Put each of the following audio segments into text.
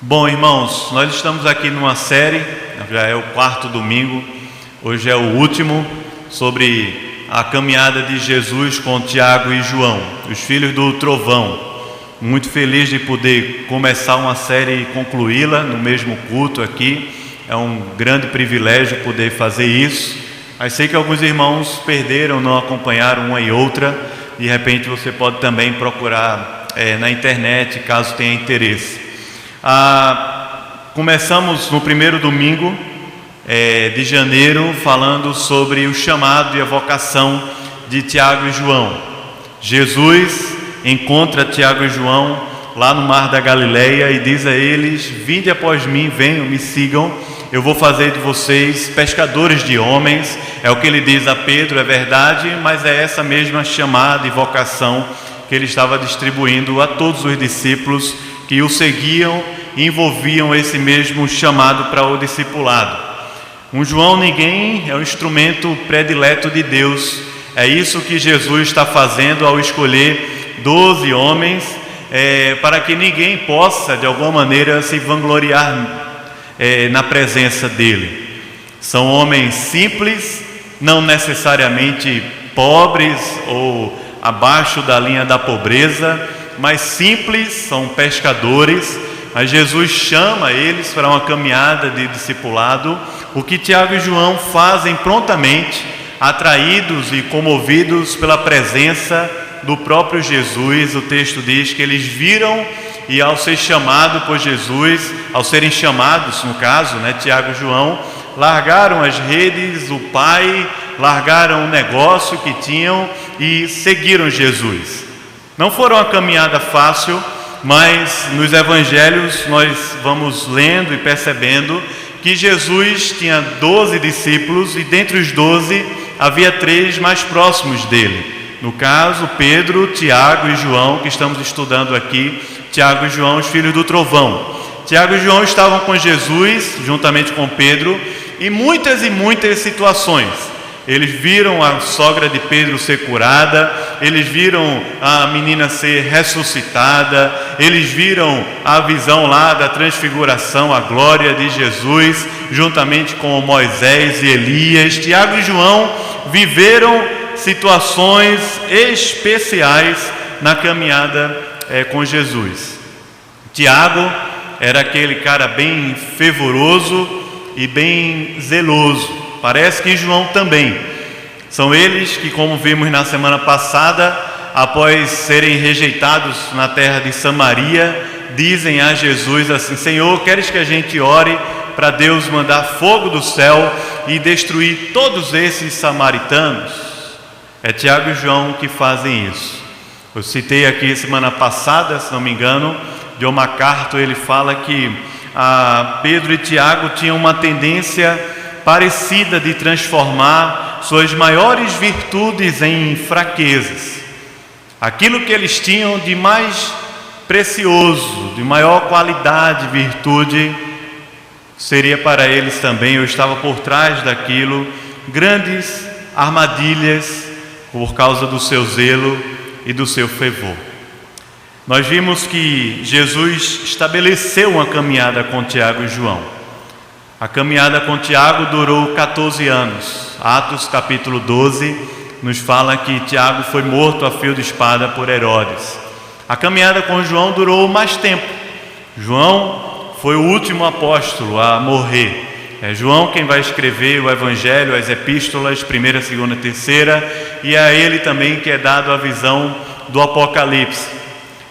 Bom, irmãos, nós estamos aqui numa série, já é o 4º domingo, hoje é o último, sobre a caminhada de Jesus com Tiago e João, os filhos do trovão. Muito feliz de poder começar uma série e concluí-la no mesmo culto aqui. É um grande privilégio poder fazer isso. Mas sei que alguns irmãos perderam, não acompanharam uma e outra. De repente você pode também procurar na internet, caso tenha interesse. Começamos no primeiro domingo de janeiro falando sobre o chamado e a vocação de Tiago e João. Jesus encontra Tiago e João lá no mar da Galileia e diz a eles: vinde após mim, venham, me sigam, eu vou fazer de vocês pescadores de homens. É o que ele diz a Pedro, é verdade, mas é essa mesma chamada e vocação que ele estava distribuindo a todos os discípulos que o seguiam e envolviam esse mesmo chamado para o discipulado. João ninguém é um instrumento predileto de Deus. É isso que Jesus está fazendo ao escolher 12 homens, para que ninguém possa de alguma maneira se vangloriar na presença dele. São homens simples, não necessariamente pobres ou abaixo da linha da pobreza, mas simples, são pescadores. Mas Jesus chama eles para uma caminhada de discipulado, o que Tiago e João fazem prontamente, atraídos e comovidos pela presença do próprio Jesus. O texto diz que eles viram e ao ser chamado por Jesus, ao serem chamados, no caso, Tiago e João, largaram as redes, o pai, largaram o negócio que tinham e seguiram Jesus. Não foi uma caminhada fácil, mas nos evangelhos nós vamos lendo e percebendo que Jesus tinha 12 discípulos e dentre os 12 havia 3 mais próximos dele. No caso, Pedro, Tiago e João, que estamos estudando aqui. Tiago e João, os filhos do trovão. Tiago e João estavam com Jesus, juntamente com Pedro, em muitas situações. Eles viram a sogra de Pedro ser curada, eles viram a menina ser ressuscitada, eles viram a visão lá da transfiguração, a glória de Jesus, juntamente com Moisés e Elias. Tiago e João viveram situações especiais na caminhada com Jesus. Tiago era aquele cara bem fervoroso e bem zeloso. Parece que João também. São eles que, como vimos na semana passada, após serem rejeitados na terra de Samaria, dizem a Jesus assim: Senhor, queres que a gente ore para Deus mandar fogo do céu e destruir todos esses samaritanos? É Tiago e João que fazem isso. Eu citei aqui semana passada, se não me engano, John MacArthur, ele fala que Pedro e Tiago tinham uma tendência parecida de transformar suas maiores virtudes em fraquezas. Aquilo que eles tinham de mais precioso, de maior qualidade, virtude, seria para eles também, eu estava por trás daquilo, grandes armadilhas por causa do seu zelo e do seu fervor. Nós vimos que Jesus estabeleceu uma caminhada com Tiago e João. A caminhada com Tiago durou 14 anos. Atos capítulo 12 nos fala que Tiago foi morto a fio de espada por Herodes. A caminhada com João durou mais tempo. João foi o último apóstolo a morrer. É João quem vai escrever o Evangelho, as epístolas, 1ª, 2ª, 3ª, e é a ele também que é dado a visão do Apocalipse.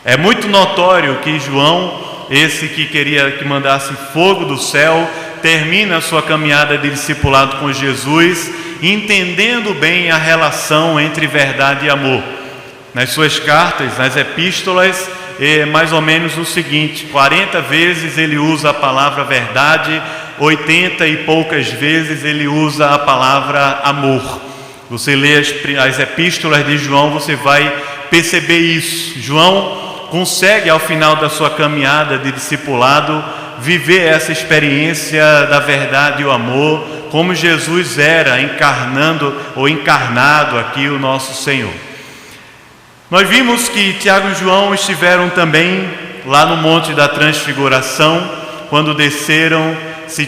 É muito notório que João, esse que queria que mandasse fogo do céu, termina a sua caminhada de discipulado com Jesus, entendendo bem a relação entre verdade e amor. Nas suas cartas, nas epístolas, é mais ou menos o seguinte: 40 vezes ele usa a palavra verdade, 80 e poucas vezes ele usa a palavra amor. Você lê as epístolas de João, você vai perceber isso. João consegue, ao final da sua caminhada de discipulado, viver essa experiência da verdade e o amor, como Jesus era encarnado aqui o nosso Senhor. Nós vimos que Tiago e João estiveram também lá no Monte da Transfiguração, quando desceram, se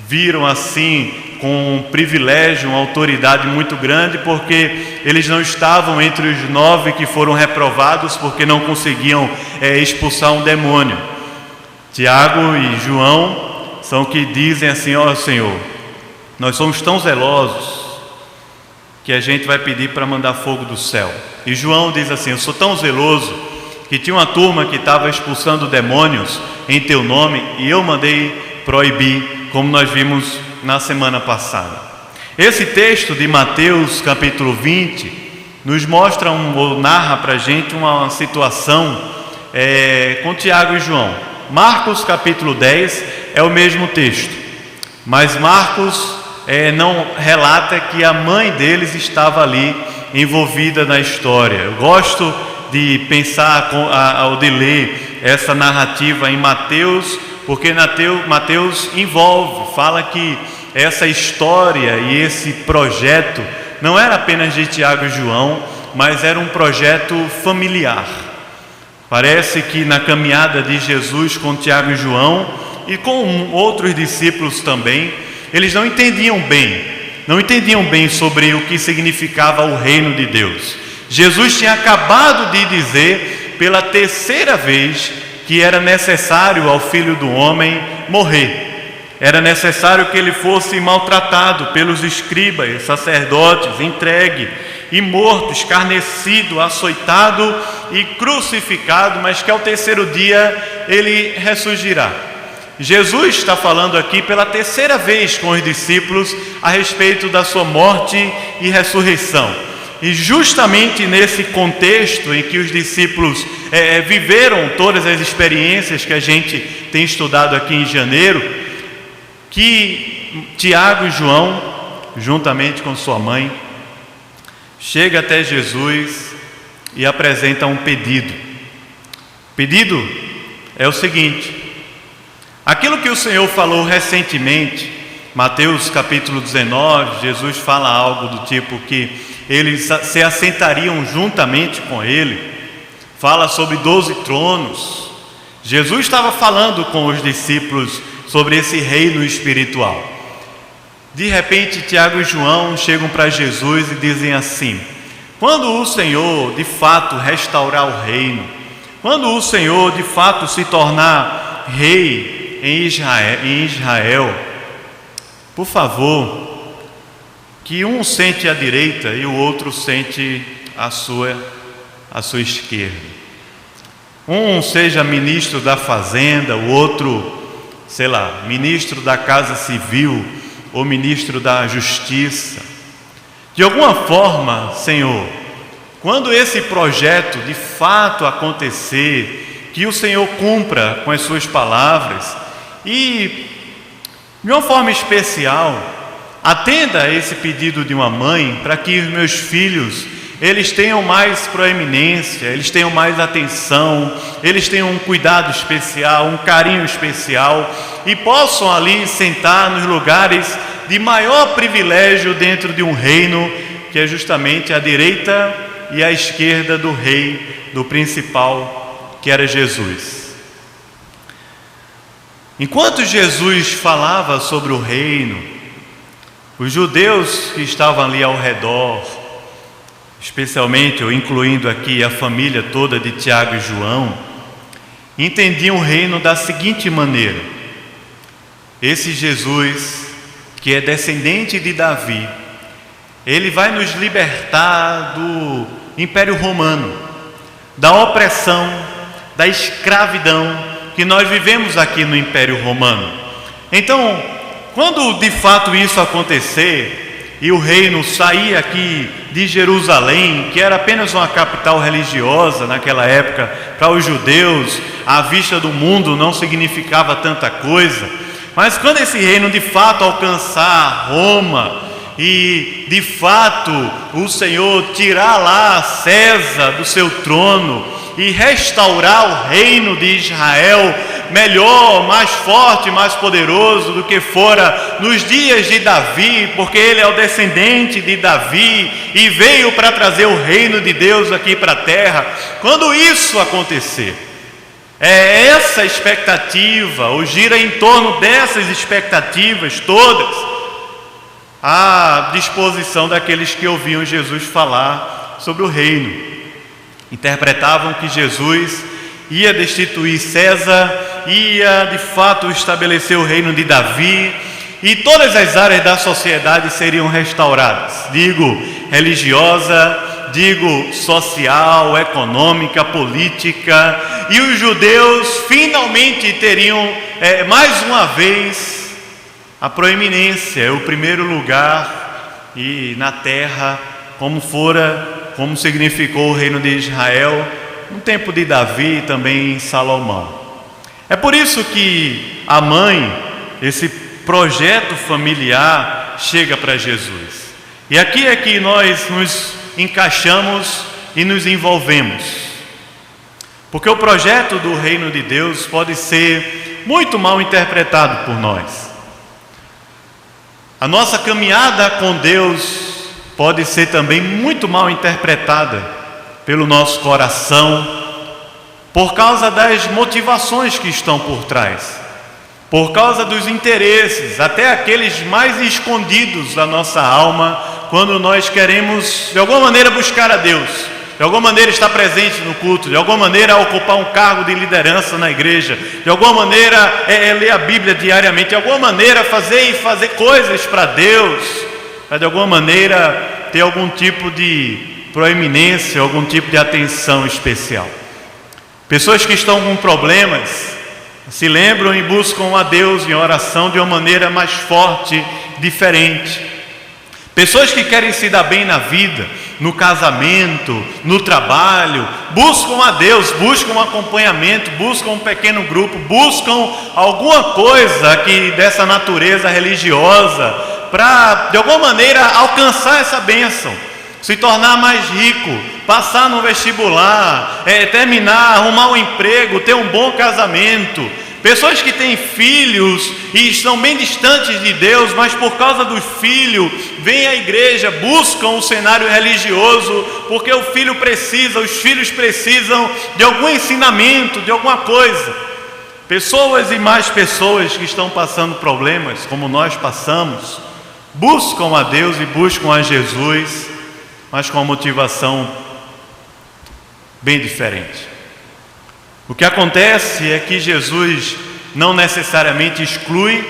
viram assim com um privilégio, uma autoridade muito grande, porque eles não estavam entre os 9 que foram reprovados porque não conseguiam expulsar um demônio. Tiago e João são que dizem assim: ó Senhor, nós somos tão zelosos que a gente vai pedir para mandar fogo do céu. E João diz assim: eu sou tão zeloso que tinha uma turma que estava expulsando demônios em teu nome e eu mandei proibir, como nós vimos na semana passada. Esse texto de Mateus capítulo 20 nos mostra ou narra para a gente uma situação com Tiago e João. Marcos capítulo 10 é o mesmo texto, mas Marcos não relata que a mãe deles estava ali envolvida na história. Eu gosto de pensar ou de ler essa narrativa em Mateus, porque Mateus fala que essa história e esse projeto não era apenas de Tiago e João, mas era um projeto familiar. Parece que na caminhada de Jesus com Tiago e João e com outros discípulos também, eles não entendiam bem sobre o que significava o reino de Deus. Jesus tinha acabado de dizer pela terceira vez que era necessário ao Filho do Homem morrer. Era necessário que ele fosse maltratado pelos escribas, sacerdotes, entregue e morto, escarnecido, açoitado e crucificado, mas que ao terceiro dia ele ressurgirá. Jesus está falando aqui pela terceira vez com os discípulos a respeito da sua morte e ressurreição. E justamente nesse contexto em que os discípulos viveram todas as experiências que a gente tem estudado aqui em janeiro, que Tiago e João, juntamente com sua mãe, chega até Jesus e apresenta um pedido. O pedido é o seguinte: aquilo que o Senhor falou recentemente, Mateus capítulo 19, Jesus fala algo do tipo que eles se assentariam juntamente com ele, fala sobre 12 tronos. Jesus estava falando com os discípulos sobre esse reino espiritual. De repente, Tiago e João chegam para Jesus e dizem assim: quando o Senhor de fato restaurar o reino, quando o Senhor de fato se tornar rei em Israel, por favor, que um sente à direita e o outro sente à sua esquerda. Um seja ministro da fazenda, o outro, ministro da casa civil ou ministro da justiça. De alguma forma, Senhor, quando esse projeto de fato acontecer, que o Senhor cumpra com as suas palavras e, de uma forma especial, atenda a esse pedido de uma mãe, para que os meus filhos, eles tenham mais proeminência, eles tenham mais atenção, eles tenham um cuidado especial, um carinho especial e possam ali sentar nos lugares de maior privilégio dentro de um reino que é justamente a direita e a esquerda do rei, do principal, que era Jesus. Enquanto Jesus falava sobre o reino, os judeus que estavam ali ao redor, especialmente, ou incluindo aqui a família toda de Tiago e João, entendiam o reino da seguinte maneira: esse Jesus, que é descendente de Davi, ele vai nos libertar do Império Romano, da opressão, da escravidão que nós vivemos aqui no Império Romano. Então, quando de fato isso acontecer e o reino sair aqui de Jerusalém, que era apenas uma capital religiosa naquela época, para os judeus, à vista do mundo não significava tanta coisa, mas quando esse reino de fato alcançar Roma e de fato o Senhor tirar lá César do seu trono e restaurar o reino de Israel, melhor, mais forte, mais poderoso do que fora nos dias de Davi, porque ele é o descendente de Davi e veio para trazer o reino de Deus aqui para a terra. Quando isso acontecer, É essa expectativa, ou gira em torno dessas expectativas todas, a disposição daqueles que ouviam Jesus falar sobre o reino. Interpretavam que Jesus ia destituir César, ia de fato estabelecer o reino de Davi, e todas as áreas da sociedade seriam restauradas. Digo religiosa, digo social, econômica, política, e os judeus finalmente teriam mais uma vez a proeminência, o primeiro lugar e na terra, como significou o reino de Israel no tempo de Davi e também em Salomão. É por isso que a mãe, esse projeto familiar, chega para Jesus. E aqui é que nós nos encaixamos e nos envolvemos, porque o projeto do reino de Deus pode ser muito mal interpretado por nós. A nossa caminhada com Deus pode ser também muito mal interpretada pelo nosso coração, por causa das motivações que estão por trás, por causa dos interesses, até aqueles mais escondidos da nossa alma, quando nós queremos de alguma maneira buscar a Deus, de alguma maneira estar presente no culto, de alguma maneira ocupar um cargo de liderança na igreja, de alguma maneira ler a Bíblia diariamente, de alguma maneira fazer coisas para Deus, para de alguma maneira ter algum tipo de proeminência, algum tipo de atenção especial. Pessoas que estão com problemas se lembram e buscam a Deus em oração de uma maneira mais forte, diferente. Pessoas que querem se dar bem na vida, no casamento, no trabalho, buscam a Deus, buscam um acompanhamento, buscam um pequeno grupo, buscam alguma coisa dessa natureza religiosa para, de alguma maneira, alcançar essa bênção, se tornar mais rico, passar no vestibular, terminar, arrumar um emprego, ter um bom casamento. Pessoas que têm filhos e estão bem distantes de Deus, mas por causa do filho, vêm à igreja, buscam o cenário religioso, porque os filhos precisam de algum ensinamento, de alguma coisa. Pessoas e mais pessoas que estão passando problemas, como nós passamos, buscam a Deus e buscam a Jesus, mas com uma motivação bem diferente. O que acontece é que Jesus não necessariamente exclui,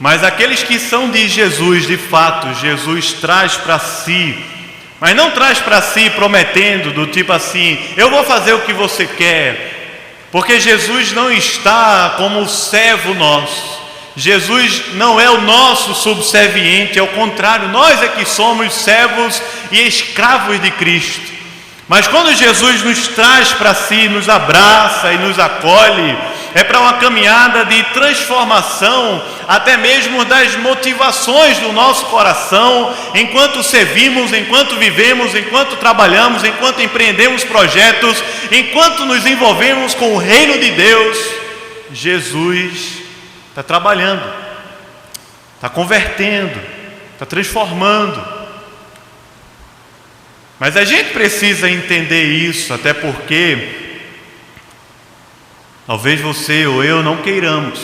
mas aqueles que são de Jesus, de fato, Jesus traz para si, mas não traz para si prometendo do tipo assim, eu vou fazer o que você quer, porque Jesus não está como servo nosso. Jesus não é o nosso subserviente, ao contrário, nós é que somos servos e escravos de Cristo. Mas quando Jesus nos traz para si, nos abraça e nos acolhe, é para uma caminhada de transformação, até mesmo das motivações do nosso coração, enquanto servimos, enquanto vivemos, enquanto trabalhamos, enquanto empreendemos projetos, enquanto nos envolvemos com o reino de Deus. Jesus está trabalhando, está convertendo, está transformando. Mas a gente precisa entender isso, até porque talvez você ou eu não queiramos.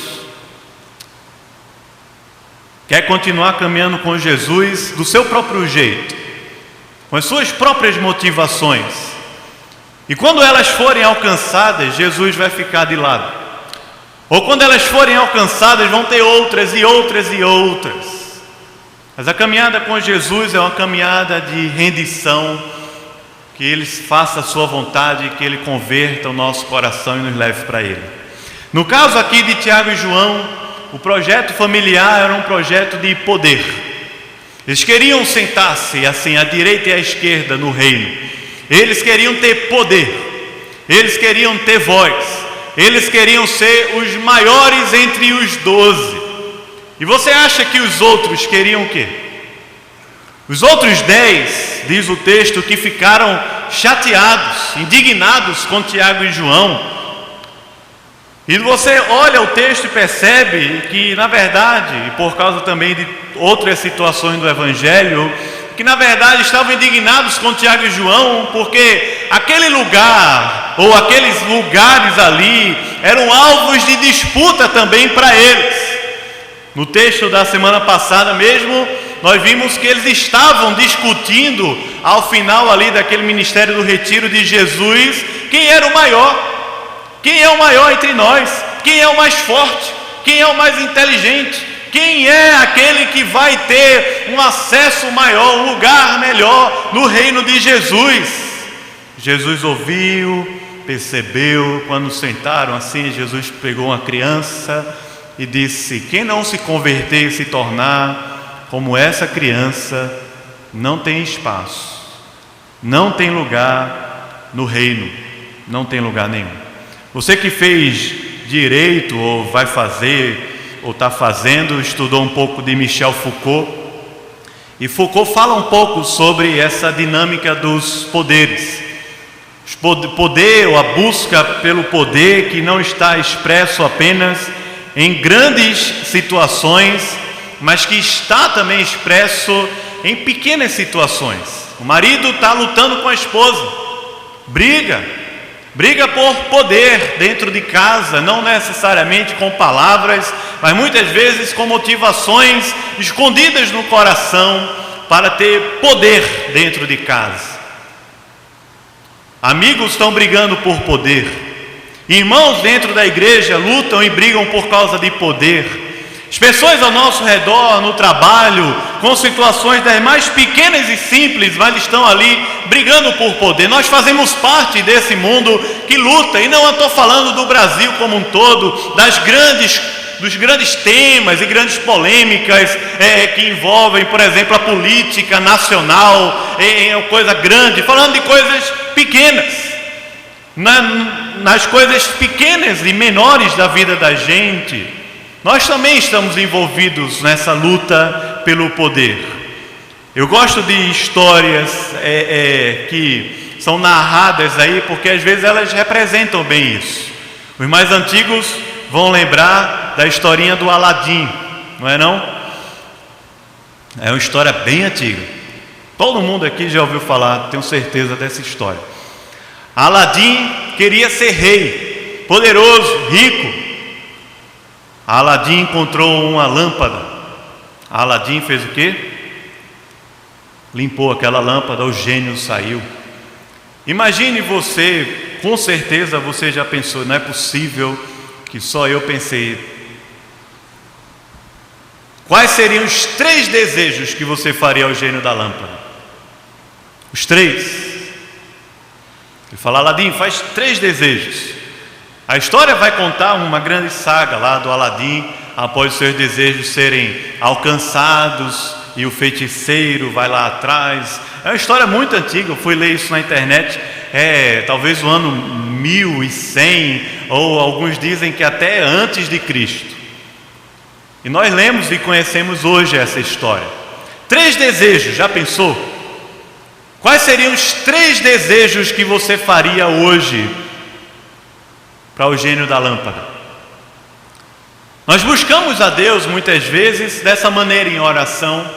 Quer continuar caminhando com Jesus do seu próprio jeito, com as suas próprias motivações. E quando elas forem alcançadas, Jesus vai ficar de lado. Ou quando elas forem alcançadas, vão ter outras e outras e outras. Mas a caminhada com Jesus é uma caminhada de rendição, que Ele faça a sua vontade, que Ele converta o nosso coração e nos leve para Ele. No caso aqui de Tiago e João, o projeto familiar era um projeto de poder. Eles queriam sentar-se assim à direita e à esquerda no reino. Eles queriam ter poder, eles queriam ter voz, eles queriam ser os maiores entre os 12. E você acha que os outros queriam o quê? Os outros 10, diz o texto, que ficaram chateados, indignados com Tiago e João. E você olha o texto e percebe que, na verdade, e por causa também de outras situações do Evangelho, que na verdade estavam indignados com Tiago e João, porque aquele lugar, ou aqueles lugares ali, eram alvos de disputa também para eles. No texto da semana passada mesmo, nós vimos que eles estavam discutindo, ao final ali daquele ministério do retiro de Jesus, quem era o maior. Quem é o maior entre nós? Quem é o mais forte? Quem é o mais inteligente? Quem é aquele que vai ter um acesso maior, um lugar melhor no reino de Jesus? Jesus ouviu, percebeu, quando sentaram assim, Jesus pegou uma criança e disse: quem não se converter e se tornar como essa criança, não tem espaço, não tem lugar no reino, não tem lugar nenhum. Você que fez direito, ou vai fazer, ou está fazendo, estudou um pouco de Michel Foucault, e Foucault fala um pouco sobre essa dinâmica dos poderes. Poder, ou a busca pelo poder, que não está expresso apenas em grandes situações, mas que está também expresso em pequenas situações. O marido está lutando com a esposa, briga por poder dentro de casa, não necessariamente com palavras, mas muitas vezes com motivações escondidas no coração para ter poder dentro de casa. Amigos estão brigando por poder, irmãos dentro da igreja lutam e brigam por causa de poder. As pessoas ao nosso redor, no trabalho, com situações das mais pequenas e simples, mas estão ali brigando por poder. Nós fazemos parte desse mundo que luta, e não estou falando do Brasil como um todo, dos grandes temas e grandes polêmicas que envolvem, por exemplo, a política nacional, coisa grande, falando de coisas pequenas, nas coisas pequenas e menores da vida da gente. Nós também estamos envolvidos nessa luta pelo poder. Eu gosto de histórias que são narradas aí, porque às vezes elas representam bem isso. Os mais antigos vão lembrar da historinha do Aladim, não é não? É uma história bem antiga. Todo mundo aqui já ouviu falar, tenho certeza dessa história. Aladim queria ser rei, poderoso, rico. Aladim encontrou uma lâmpada. Aladim fez o quê? Limpou aquela lâmpada, o gênio saiu. Imagine você, com certeza você já pensou, não é possível que só eu pensei. Quais seriam os 3 desejos que você faria ao gênio da lâmpada? Os 3. Ele fala: Aladim, faz 3 desejos. A história vai contar uma grande saga lá do Aladim, após os seus desejos serem alcançados, e o feiticeiro vai lá atrás. É uma história muito antiga, eu fui ler isso na internet, talvez o ano 1100, ou alguns dizem que até antes de Cristo. E nós lemos e conhecemos hoje essa história. 3 desejos, já pensou? Quais seriam os 3 desejos que você faria hoje para o gênio da lâmpada? Nós buscamos a Deus muitas vezes dessa maneira em oração,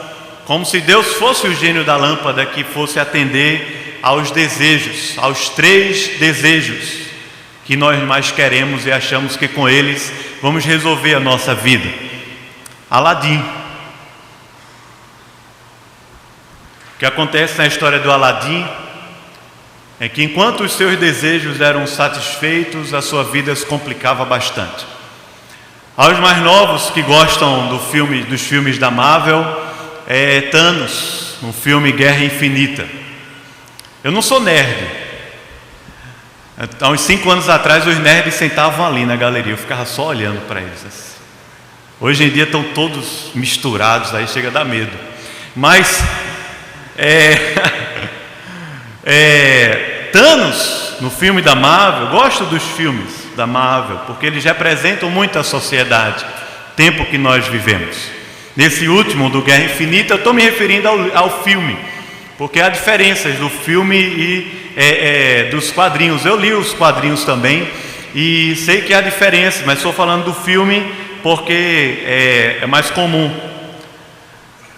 como se Deus fosse o gênio da lâmpada que fosse atender aos desejos, aos 3 desejos que nós mais queremos e achamos que com eles vamos resolver a nossa vida. Aladim. O que acontece na história do Aladim é que enquanto os seus desejos eram satisfeitos, a sua vida se complicava bastante. Aos mais novos que gostam dos filmes da Marvel, Thanos, no filme Guerra Infinita. Eu não sou nerd. Há uns 5 anos atrás, os nerds sentavam ali na galeria, eu ficava só olhando para eles assim. Hoje em dia estão todos misturados, aí chega a dar medo. Mas Thanos, no filme da Marvel, eu gosto dos filmes da Marvel, porque eles representam muito a sociedade, tempo que nós vivemos. Nesse último, do Guerra Infinita, eu estou me referindo ao filme, porque há diferenças do filme e dos quadrinhos. Eu li os quadrinhos também, e sei que há diferenças, mas estou falando do filme porque é mais comum.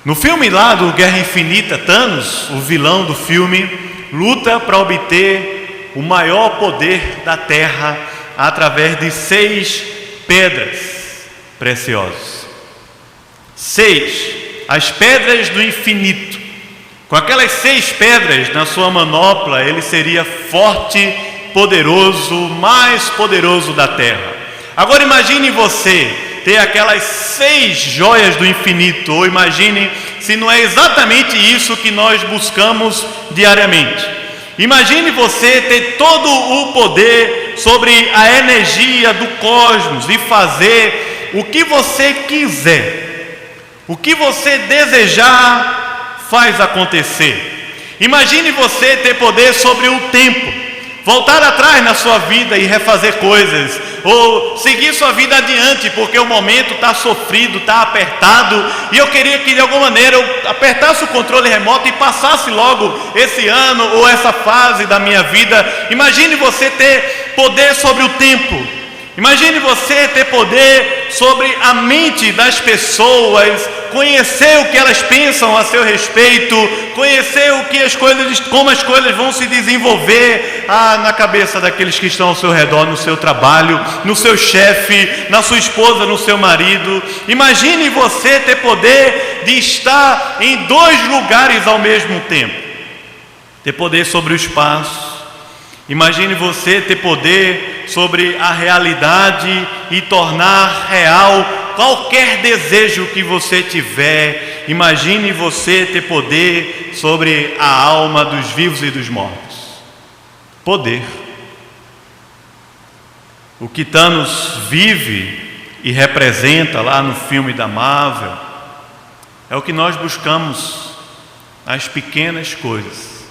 No filme lá do Guerra Infinita, Thanos, o vilão do filme, luta para obter o maior poder da Terra através de 6 pedras preciosas. 6, as pedras do infinito. Com aquelas 6 pedras na sua manopla, ele seria forte, poderoso, mais poderoso da Terra. Agora imagine você ter aquelas 6 joias do infinito, ou imagine se não é exatamente isso que nós buscamos diariamente. Imagine você ter todo o poder sobre a energia do cosmos e fazer o que você quiser, o que você desejar, faz acontecer. Imagine você ter poder sobre o tempo, voltar atrás na sua vida e refazer coisas, ou seguir sua vida adiante, porque o momento está sofrido, está apertado, e eu queria que de alguma maneira eu apertasse o controle remoto e passasse logo esse ano ou essa fase da minha vida. Imagine você ter poder sobre o tempo. Imagine você ter poder sobre a mente das pessoas, conhecer o que elas pensam a seu respeito, conhecer o que as coisas, como as coisas vão se desenvolver na cabeça daqueles que estão ao seu redor, no seu trabalho, no seu chefe, na sua esposa, no seu marido. Imagine você ter poder de estar em 2 lugares ao mesmo tempo, ter poder sobre o espaço. Imagine você ter poder sobre a realidade e tornar real qualquer desejo que você tiver. Imagine você ter poder sobre a alma dos vivos e dos mortos. Poder. O que Thanos vive e representa lá no filme da Marvel é o que nós buscamos nas pequenas coisas,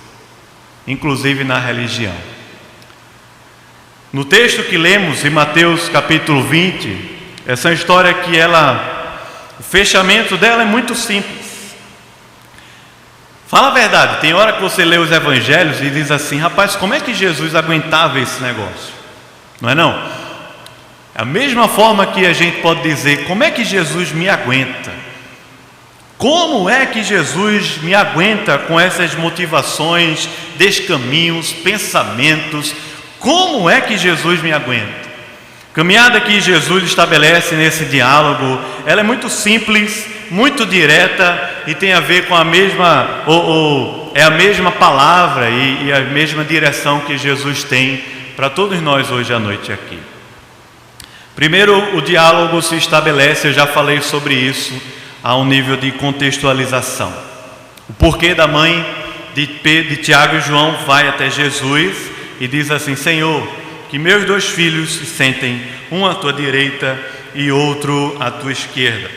inclusive na religião. No texto que lemos em Mateus capítulo 20, essa história que o fechamento dela é muito simples. Fala a verdade, tem hora que você lê os evangelhos e diz assim: rapaz, como é que Jesus aguentava esse negócio? Não é não? É a mesma forma que a gente pode dizer: como é que Jesus me aguenta? Como é que Jesus me aguenta com essas motivações, descaminhos, pensamentos? Como é que Jesus me aguenta? A caminhada que Jesus estabelece nesse diálogo, ela é muito simples, muito direta e tem a ver com a mesma, é a mesma palavra e a mesma direção que Jesus tem para todos nós hoje à noite aqui. Primeiro, o diálogo se estabelece, eu já falei sobre isso, a um nível de contextualização. O porquê da mãe de Tiago e João vai até Jesus e diz assim: Senhor, que meus 2 filhos se sentem, um à tua direita e outro à tua esquerda.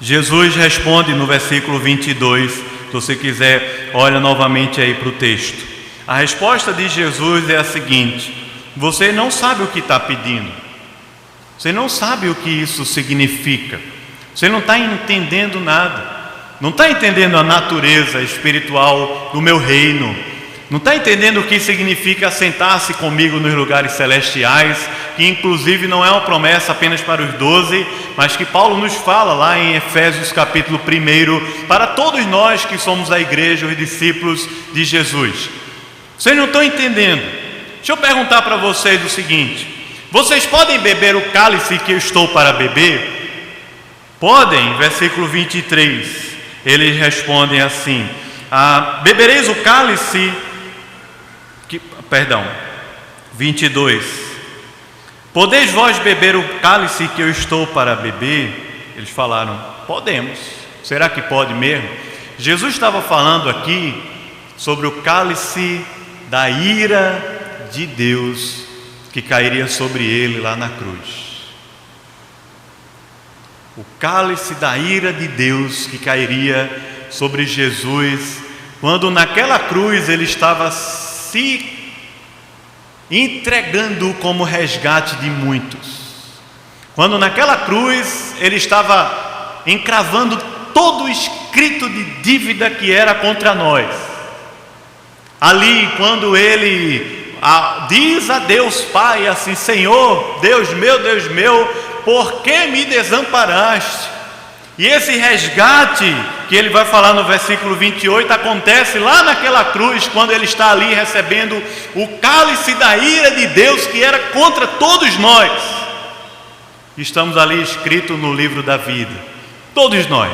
Jesus responde no versículo 22, se você quiser, olha novamente aí para o texto. A resposta de Jesus é a seguinte: você não sabe o que está pedindo, você não sabe o que isso significa, você não está entendendo nada, não está entendendo a natureza espiritual do meu reino, não está entendendo o que significa sentar-se comigo nos lugares celestiais, que inclusive não é uma promessa apenas para os 12, mas que Paulo nos fala lá em Efésios capítulo 1, para todos nós que somos a igreja, os discípulos de Jesus. Vocês não estão entendendo. Deixa eu perguntar para vocês o seguinte: vocês podem beber o cálice que eu estou para beber? Podem. Versículo 23, eles respondem assim: bebereis o cálice 22. Podeis vós beber o cálice que eu estou para beber? Eles falaram: podemos. Será que pode mesmo? Jesus estava falando aqui sobre o cálice da ira de Deus que cairia sobre ele lá na cruz. O cálice da ira de Deus que cairia sobre Jesus, quando naquela cruz ele estava se entregando como resgate de muitos, quando naquela cruz ele estava encravando todo o escrito de dívida que era contra nós. Ali, quando ele diz a Deus Pai assim: Senhor, Deus meu, por que me desamparaste? E esse resgate que ele vai falar no versículo 28, acontece lá naquela cruz, quando ele está ali recebendo o cálice da ira de Deus, que era contra todos nós. Estamos ali escritos no livro da vida, todos nós.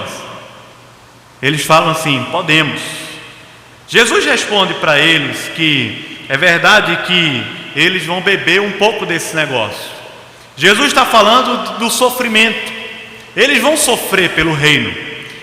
Eles falam assim: podemos. Jesus responde para eles que é verdade que eles vão beber um pouco desse negócio. Jesus está falando do sofrimento. Eles vão sofrer pelo reino.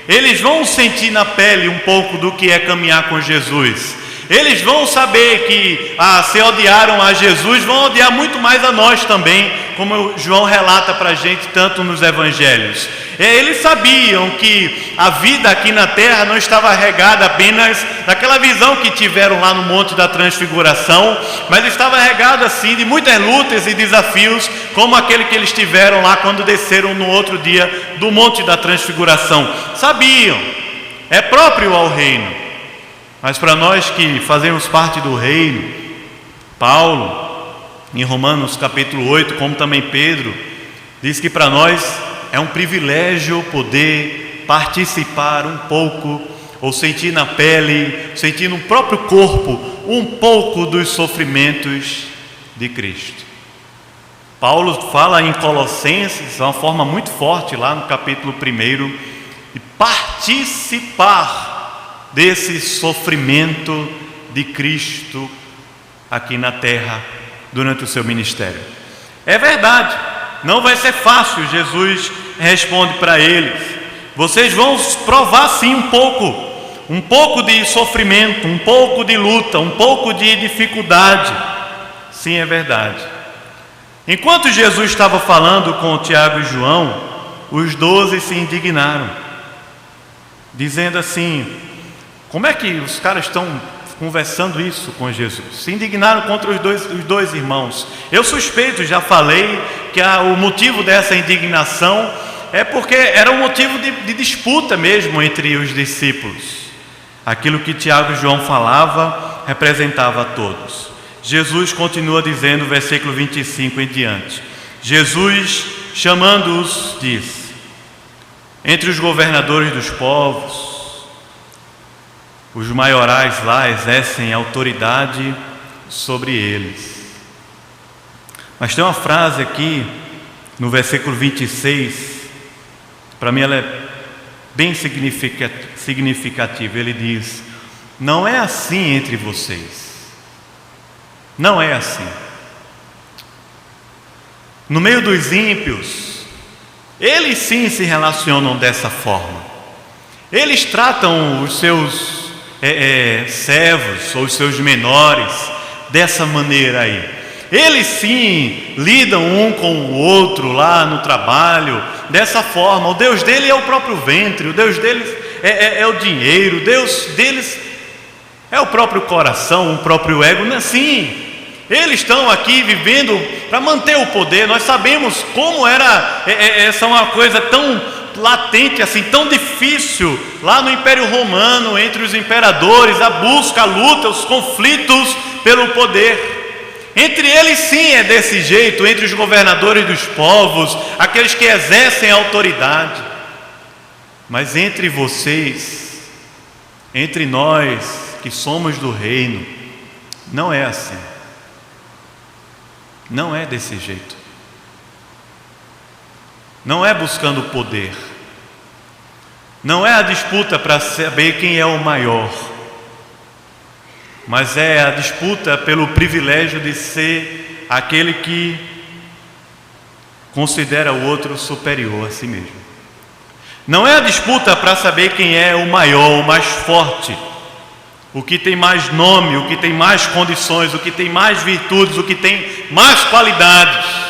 Eles vão sentir na pele um pouco do que é caminhar com Jesus. Eles vão saber que se odiaram a Jesus, vão odiar muito mais a nós também, como João relata para a gente tanto nos evangelhos. Eles sabiam que a vida aqui na terra não estava regada apenas daquela visão que tiveram lá no Monte da Transfiguração, mas estava regada assim de muitas lutas e desafios, como aquele que eles tiveram lá quando desceram no outro dia do Monte da Transfiguração. Sabiam, é próprio ao reino. Mas para nós que fazemos parte do reino, Paulo, em Romanos capítulo 8, como também Pedro, diz que para nós é um privilégio poder participar um pouco, ou sentir na pele, sentir no próprio corpo, um pouco dos sofrimentos de Cristo. Paulo fala em Colossenses, de uma forma muito forte, lá no capítulo 1, de participar desse sofrimento de Cristo aqui na terra durante o seu ministério. É verdade, não vai ser fácil. Jesus responde para eles: vocês vão provar sim um pouco de sofrimento, um pouco de luta, um pouco de dificuldade. Sim, é verdade. Enquanto Jesus estava falando com Tiago e João, os 12 se indignaram, dizendo assim: como é que os caras estão conversando isso com Jesus? Se indignaram contra os dois irmãos. Eu suspeito, já falei, que o motivo dessa indignação é porque era um motivo de disputa mesmo entre os discípulos. Aquilo que Tiago e João falava representava a todos. Jesus continua dizendo, versículo 25 em diante: Jesus, chamando-os, disse: entre os governadores dos povos, os maiorais lá exercem autoridade sobre eles. Mas tem uma frase aqui no versículo 26, para mim ela é bem significativa. Ele diz: não é assim entre vocês. Não é assim. No meio dos ímpios, eles sim se relacionam dessa forma. Eles tratam os seus servos ou os seus menores dessa maneira aí. Eles sim lidam um com o outro lá no trabalho dessa forma. O Deus dele é o próprio ventre, o Deus deles é o dinheiro, o Deus deles é o próprio coração, o próprio ego. Não é assim. Eles estão aqui vivendo para manter o poder. Nós sabemos como era essa uma coisa tão latente assim, tão difícil lá no Império Romano, entre os imperadores, a busca, a luta, os conflitos pelo poder. Entre eles sim é desse jeito, entre os governadores dos povos, aqueles que exercem a autoridade. Mas entre vocês, entre nós que somos do reino, não é assim. Não é desse jeito. Não é buscando poder. Não é a disputa para saber quem é o maior, mas é a disputa pelo privilégio de ser aquele que considera o outro superior a si mesmo. Não é a disputa para saber quem é o maior, o mais forte, o que tem mais nome, o que tem mais condições, o que tem mais virtudes, o que tem mais qualidades.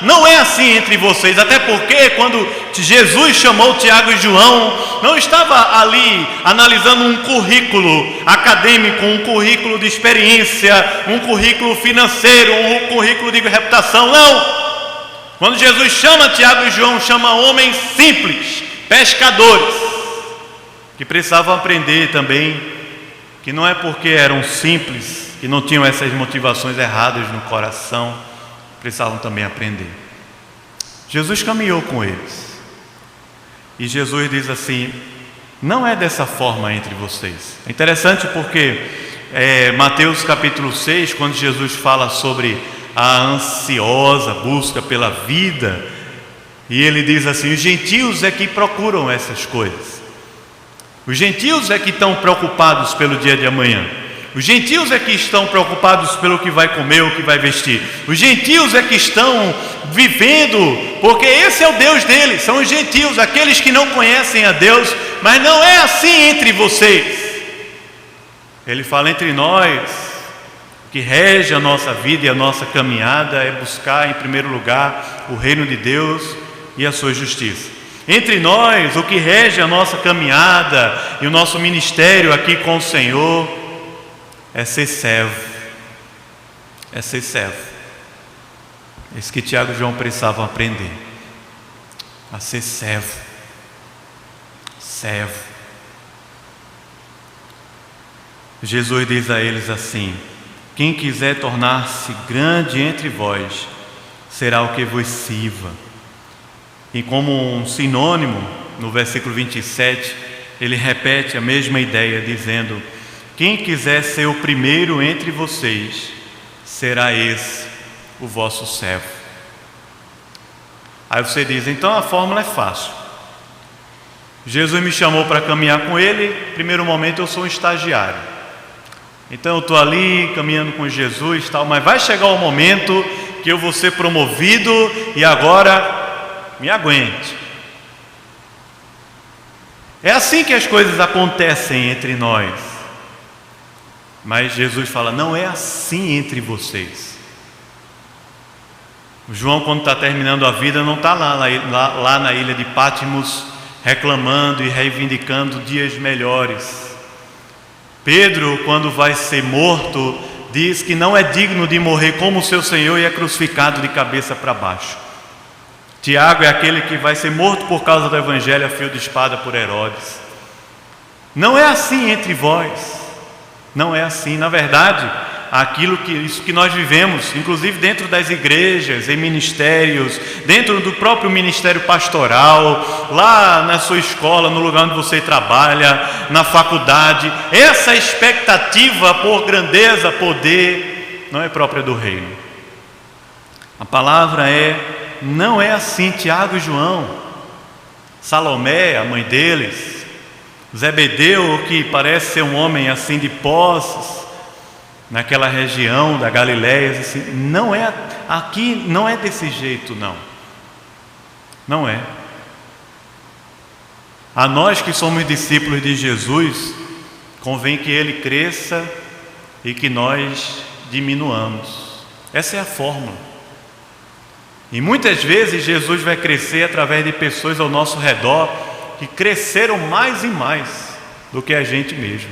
Não é assim entre vocês, até porque quando Jesus chamou Tiago e João, não estava ali analisando um currículo acadêmico, um currículo de experiência, um currículo financeiro, um currículo de reputação, não. Quando Jesus chama Tiago e João, chama homens simples, pescadores, que precisavam aprender também, que não é porque eram simples, que não tinham essas motivações erradas no coração, precisavam também aprender. Jesus caminhou com eles. E Jesus diz assim: Não é dessa forma entre vocês. É interessante porque Mateus capítulo 6, quando Jesus fala sobre a ansiosa busca pela vida, e ele diz assim: os gentios é que procuram essas coisas. Os gentios é que estão preocupados pelo dia de amanhã. Os gentios é que estão preocupados pelo que vai comer, o que vai vestir. Os gentios é que estão vivendo, porque esse é o Deus deles. São os gentios, aqueles que não conhecem a Deus. Mas não é assim entre vocês. Ele fala: entre nós, o que rege a nossa vida e a nossa caminhada é buscar em primeiro lugar o reino de Deus e a sua justiça. Entre nós, o que rege a nossa caminhada e o nosso ministério aqui com o Senhor é ser servo. É ser servo. É isso que Tiago e João precisavam aprender. A ser servo. Servo. Jesus diz a eles assim: quem quiser tornar-se grande entre vós, será o que vos sirva. E como um sinônimo, no versículo 27, ele repete a mesma ideia, dizendo: quem quiser ser o primeiro entre vocês, será esse o vosso servo. Aí você diz: então a fórmula é fácil. Jesus me chamou para caminhar com ele. Primeiro momento eu sou um estagiário, então eu estou ali caminhando com Jesus, tal, mas vai chegar o momento que eu vou ser promovido e agora me aguente. É assim que as coisas acontecem entre nós. Mas Jesus fala: não é assim entre vocês. O João, quando está terminando a vida, não está lá na ilha de Pátimos reclamando e reivindicando dias melhores. Pedro, quando vai ser morto, diz que não é digno de morrer como o seu Senhor e é crucificado de cabeça para baixo. Tiago é aquele que vai ser morto por causa do evangelho a fio de espada por Herodes. Não é assim entre vós. Não é assim. Na verdade, isso que nós vivemos, inclusive dentro das igrejas, em ministérios, dentro do próprio ministério pastoral, lá na sua escola, no lugar onde você trabalha, na faculdade, essa expectativa por grandeza, poder, não é própria do reino. A palavra não é assim. Tiago e João, Salomé, a mãe deles, Zebedeu, que parece ser um homem assim de posses, naquela região da Galileia, assim, não é aqui, não é desse jeito, não é. A nós que somos discípulos de Jesus, convém que ele cresça e que nós diminuamos. Essa é a fórmula. E muitas vezes Jesus vai crescer através de pessoas ao nosso redor que cresceram mais e mais do que a gente mesmo.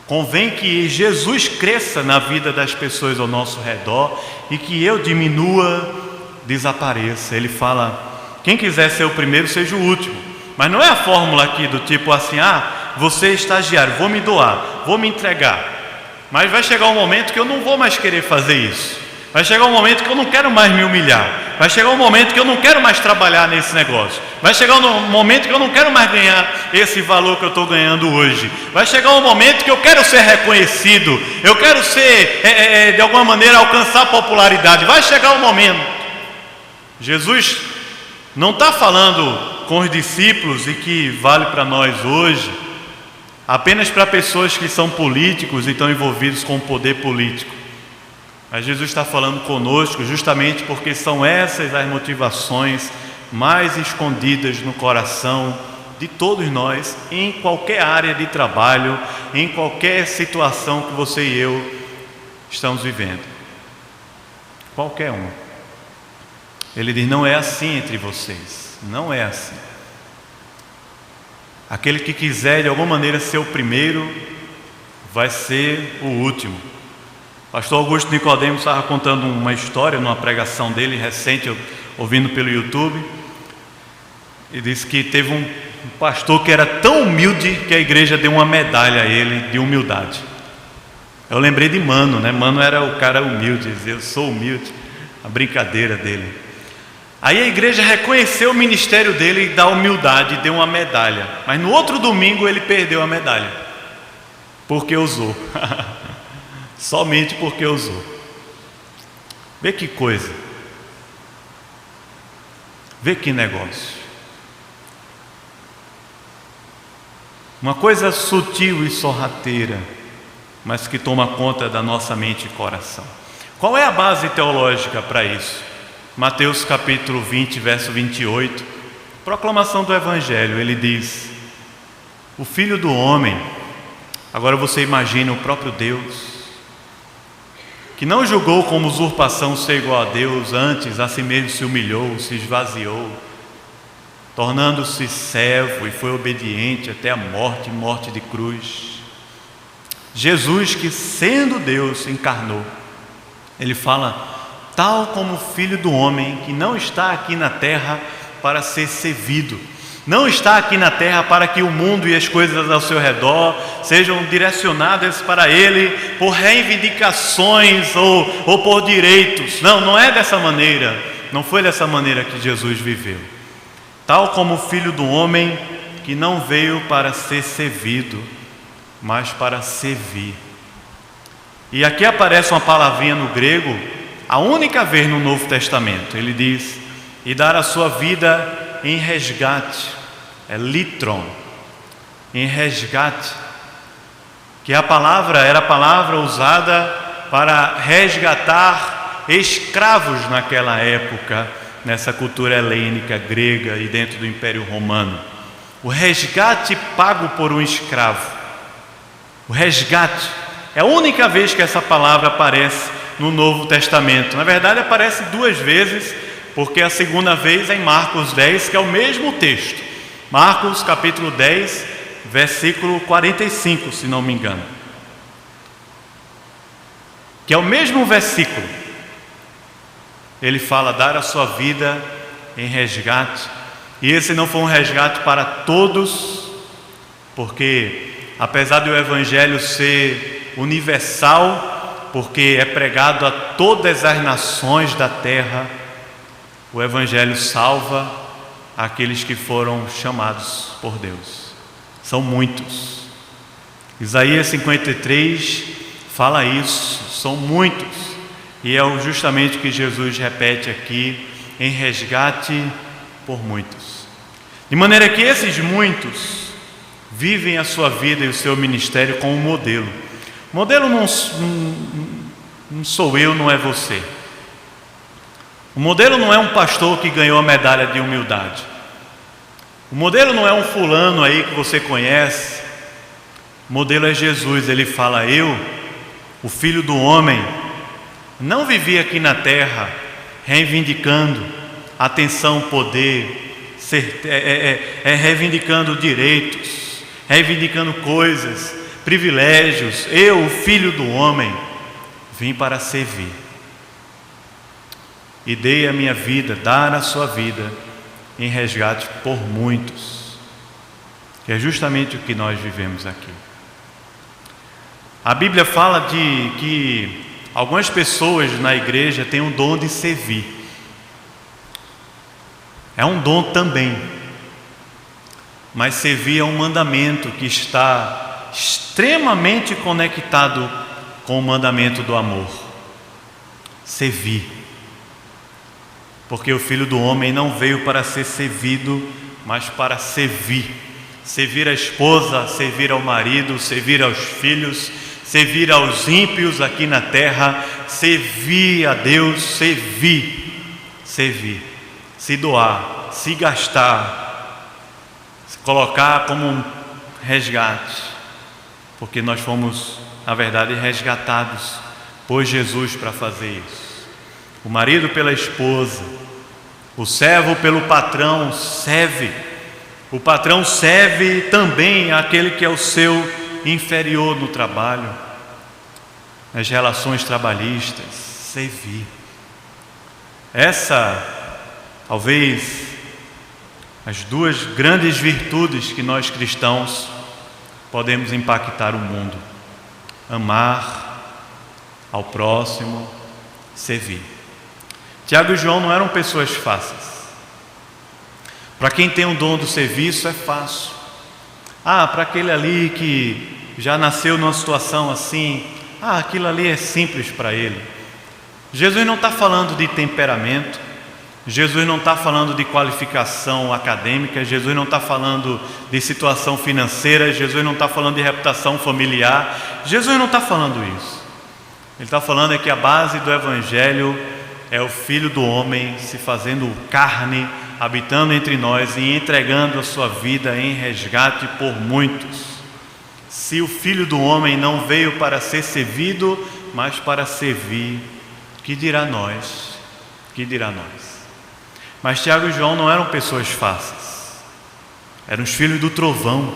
Convém que Jesus cresça na vida das pessoas ao nosso redor e que eu diminua, desapareça. Ele fala: quem quiser ser o primeiro, seja o último. Mas não é a fórmula aqui do tipo assim: você é estagiário, vou me doar, vou me entregar. Mas vai chegar um momento que eu não vou mais querer fazer isso. Vai chegar um momento que eu não quero mais me humilhar. Vai chegar um momento que eu não quero mais trabalhar nesse negócio. Vai chegar um momento que eu não quero mais ganhar esse valor que eu estou ganhando hoje. Vai chegar um momento que eu quero ser reconhecido. Eu quero ser, de alguma maneira, alcançar popularidade. Vai chegar um momento. Jesus não está falando com os discípulos, e que vale para nós hoje, apenas para pessoas que são políticos e estão envolvidos com o poder político. Mas Jesus está falando conosco justamente porque são essas as motivações mais escondidas no coração de todos nós, em qualquer área de trabalho, em qualquer situação que você e eu estamos vivendo. Qualquer um. Ele diz: não é assim entre vocês. Não é assim. Aquele que quiser de alguma maneira ser o primeiro, vai ser o último. Pastor Augusto Nicodemo estava contando uma história numa pregação dele recente, ouvindo pelo YouTube, e disse que teve um pastor que era tão humilde que a igreja deu uma medalha a ele de humildade. Eu lembrei de Mano, né? Mano era o cara humilde, dizia: eu sou humilde, a brincadeira dele. Aí a igreja reconheceu o ministério dele da humildade e deu uma medalha. Mas no outro domingo ele perdeu a medalha, porque usou. Somente porque usou. Vê que coisa. Vê que negócio. Uma coisa sutil e sorrateira, mas que toma conta da nossa mente e coração. Qual é a base teológica para isso? Mateus capítulo 20, verso 28, proclamação do Evangelho, ele diz: o Filho do Homem, agora você imagina o próprio Deus, que não julgou como usurpação ser igual a Deus, antes a si mesmo se humilhou, se esvaziou, tornando-se servo e foi obediente até a morte, morte de cruz. Jesus, que sendo Deus, se encarnou. Ele fala: tal como o Filho do Homem, que não está aqui na terra para ser servido, não está aqui na terra para que o mundo e as coisas ao seu redor sejam direcionadas para Ele por reivindicações ou por direitos. Não, não é dessa maneira, não foi dessa maneira que Jesus viveu. Tal como o Filho do Homem, que não veio para ser servido, mas para servir. E aqui aparece uma palavrinha no grego, a única vez no Novo Testamento. Ele diz: e dar a sua vida em resgate. É litron, em resgate, que era a palavra usada para resgatar escravos naquela época, nessa cultura helênica, grega e dentro do Império Romano. O resgate pago por um escravo. O resgate é a única vez que essa palavra aparece no Novo Testamento. Na verdade, aparece duas vezes, porque a segunda vez é em Marcos 10, que é o mesmo texto. Marcos capítulo 10, versículo 45, se não me engano. Que é o mesmo versículo. Ele fala: dar a sua vida em resgate. E esse não foi um resgate para todos, porque apesar do Evangelho ser universal, porque é pregado a todas as nações da terra, o Evangelho salva aqueles que foram chamados por Deus. São muitos. Isaías 53 fala isso, são muitos. E é justamente o que Jesus repete aqui, em resgate por muitos. De maneira que esses muitos vivem a sua vida e o seu ministério como um modelo. O modelo não sou eu, não é você. O modelo não é um pastor que ganhou a medalha de humildade. O modelo não é um fulano aí que você conhece. O modelo é Jesus. Ele fala: eu, o Filho do Homem, não vivi aqui na terra reivindicando atenção, poder, reivindicando direitos, reivindicando coisas, privilégios. Eu, o Filho do Homem, vim para servir. E dei a minha vida, dar a sua vida em resgate por muitos. Que é justamente o que nós vivemos aqui. A Bíblia fala de que algumas pessoas na igreja têm o dom de servir. É um dom também. Mas servir é um mandamento que está extremamente conectado com o mandamento do amor. Servir. Porque o Filho do Homem não veio para ser servido, mas para servir. Servir a esposa, servir ao marido, servir aos filhos, servir aos ímpios aqui na terra, servir a Deus, servir, se doar, se gastar, se colocar como um resgate, porque nós fomos, na verdade, resgatados por Jesus para fazer isso. O marido pela esposa, o servo pelo patrão serve. O patrão serve também àquele que é o seu inferior no trabalho, nas relações trabalhistas, servir. Essa, talvez, as duas grandes virtudes que nós cristãos podemos impactar o mundo: amar ao próximo, servir. Tiago e João não eram pessoas fáceis. Para quem tem o dom do serviço é fácil. Para aquele ali que já nasceu numa situação assim, aquilo ali é simples para ele. Jesus não está falando de temperamento, Jesus não está falando de qualificação acadêmica, Jesus não está falando de situação financeira, Jesus não está falando de reputação familiar, Jesus não está falando isso. Ele está falando que a base do Evangelho é o Filho do Homem se fazendo carne, habitando entre nós e entregando a sua vida em resgate por muitos. Se o Filho do Homem não veio para ser servido, mas para servir, que dirá nós? Que dirá nós? Mas Tiago e João não eram pessoas fáceis, eram os filhos do trovão,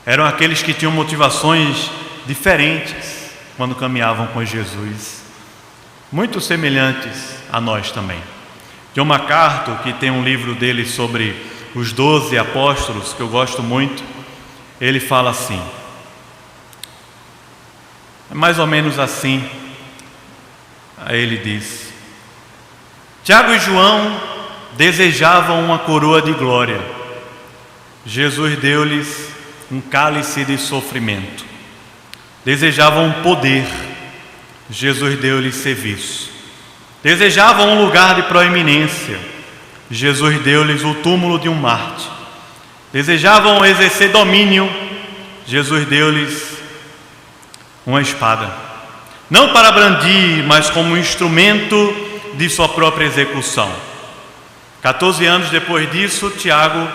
eram aqueles que tinham motivações diferentes quando caminhavam com Jesus, muito semelhantes a nós também. John MacArthur, que tem um livro dele sobre os 12 apóstolos, que eu gosto muito, ele fala assim, é mais ou menos assim, aí ele diz: Tiago e João desejavam uma coroa de glória, Jesus deu-lhes um cálice de sofrimento. Desejavam poder, Jesus deu-lhes serviço. Desejavam um lugar de proeminência, Jesus deu-lhes o túmulo de um mártir. Desejavam exercer domínio, Jesus deu-lhes uma espada, não para brandir, mas como um instrumento de sua própria execução. 14 anos depois disso, Tiago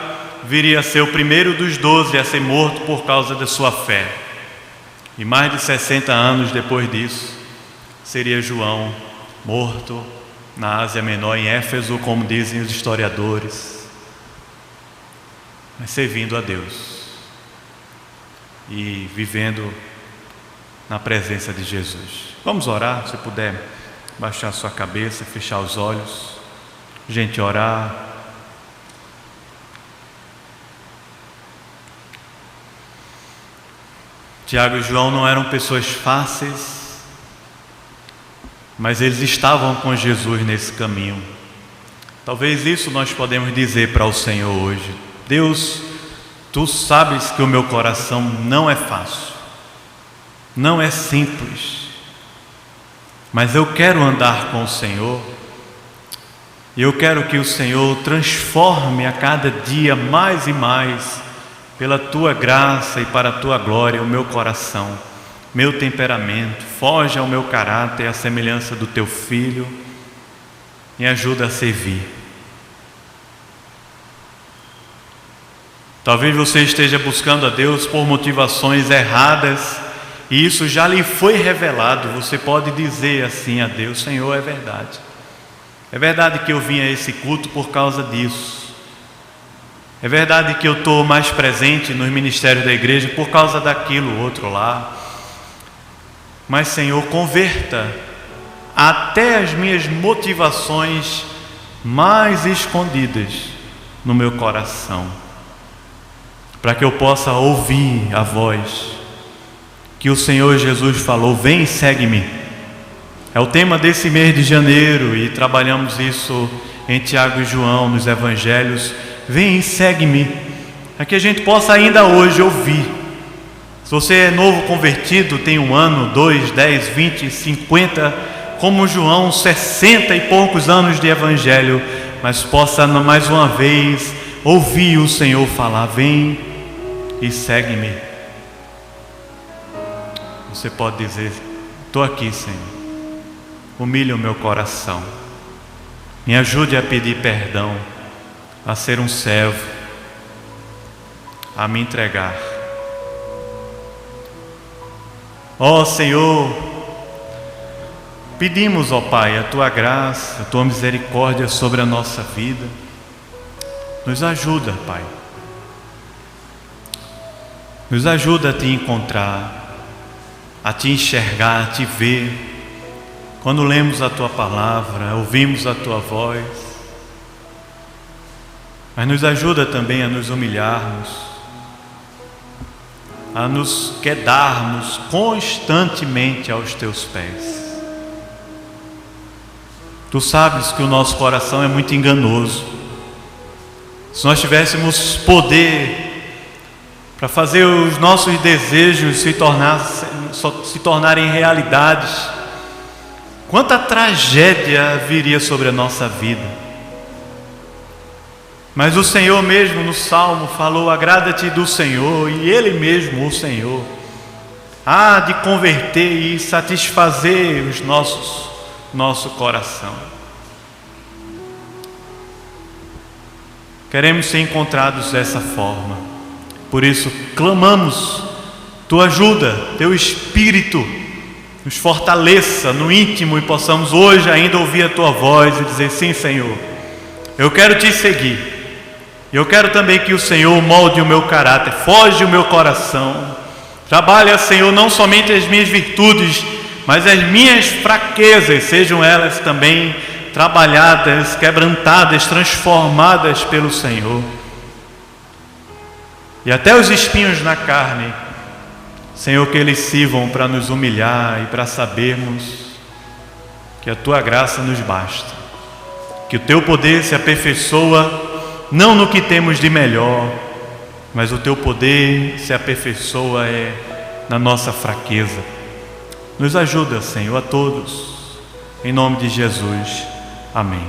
viria a ser o primeiro dos 12 a ser morto por causa da sua fé. E mais de 60 anos depois disso, seria João morto na Ásia Menor, em Éfeso, como dizem os historiadores, mas servindo a Deus e vivendo na presença de Jesus. Vamos orar, se puder baixar sua cabeça, fechar os olhos, gente, orar. Tiago e João não eram pessoas fáceis, mas eles estavam com Jesus nesse caminho. Talvez isso nós podemos dizer para o Senhor hoje: Deus, Tu sabes que o meu coração não é fácil, não é simples, mas eu quero andar com o Senhor, e eu quero que o Senhor transforme a cada dia mais e mais, pela Tua graça e para a Tua glória, o meu coração, meu temperamento. Foge ao meu caráter, à semelhança do Teu Filho, me ajuda a servir. Talvez você esteja buscando a Deus por motivações erradas, e isso já lhe foi revelado. Você pode dizer assim a Deus: Senhor, é verdade que eu vim a esse culto por causa disso, é verdade que eu estou mais presente nos ministérios da igreja por causa daquilo outro lá, mas Senhor, converta até as minhas motivações mais escondidas no meu coração, para que eu possa ouvir a voz que o Senhor Jesus falou: vem e segue-me. É o tema desse mês de janeiro, e trabalhamos isso em Tiago e João, nos evangelhos. Vem e segue-me, para que a gente possa ainda hoje ouvir. Se você é novo convertido, tem 1 ano, 2, 10, 20, 50, como João, 60 e poucos anos de evangelho, mas possa mais uma vez ouvir o Senhor falar: vem e segue-me. Você pode dizer: estou aqui, Senhor, humilha o meu coração, me ajude a pedir perdão, a ser um servo, a me entregar. Ó Senhor, pedimos, ó Pai, a Tua graça, a Tua misericórdia sobre a nossa vida. Nos ajuda, Pai, nos ajuda a Te encontrar, a Te enxergar, a Te ver. Quando lemos a Tua palavra, ouvimos a Tua voz, mas nos ajuda também a nos humilharmos, a nos quedarmos constantemente aos Teus pés. Tu sabes que o nosso coração é muito enganoso. se nós tivéssemos poder para fazer os nossos desejos se tornarem realidades, quanta tragédia viria sobre a nossa vida. Mas o Senhor mesmo no Salmo falou: agrada-te do Senhor, e Ele mesmo, o Senhor, há de converter e satisfazer nosso coração. Queremos ser encontrados dessa forma. Por isso clamamos Tua ajuda, Teu Espírito nos fortaleça no íntimo e possamos hoje ainda ouvir a Tua voz e dizer: sim, Senhor, eu quero Te seguir. Eu quero também que o Senhor molde o meu caráter, forge o meu coração. Trabalha, Senhor, não somente as minhas virtudes, mas as minhas fraquezas, sejam elas também trabalhadas, quebrantadas, transformadas pelo Senhor. E até os espinhos na carne, Senhor, que eles sirvam para nos humilhar e para sabermos que a Tua graça nos basta, que o Teu poder se aperfeiçoa não no que temos de melhor, mas o Teu poder se aperfeiçoa na nossa fraqueza. Nos ajuda, Senhor, a todos, em nome de Jesus. Amém.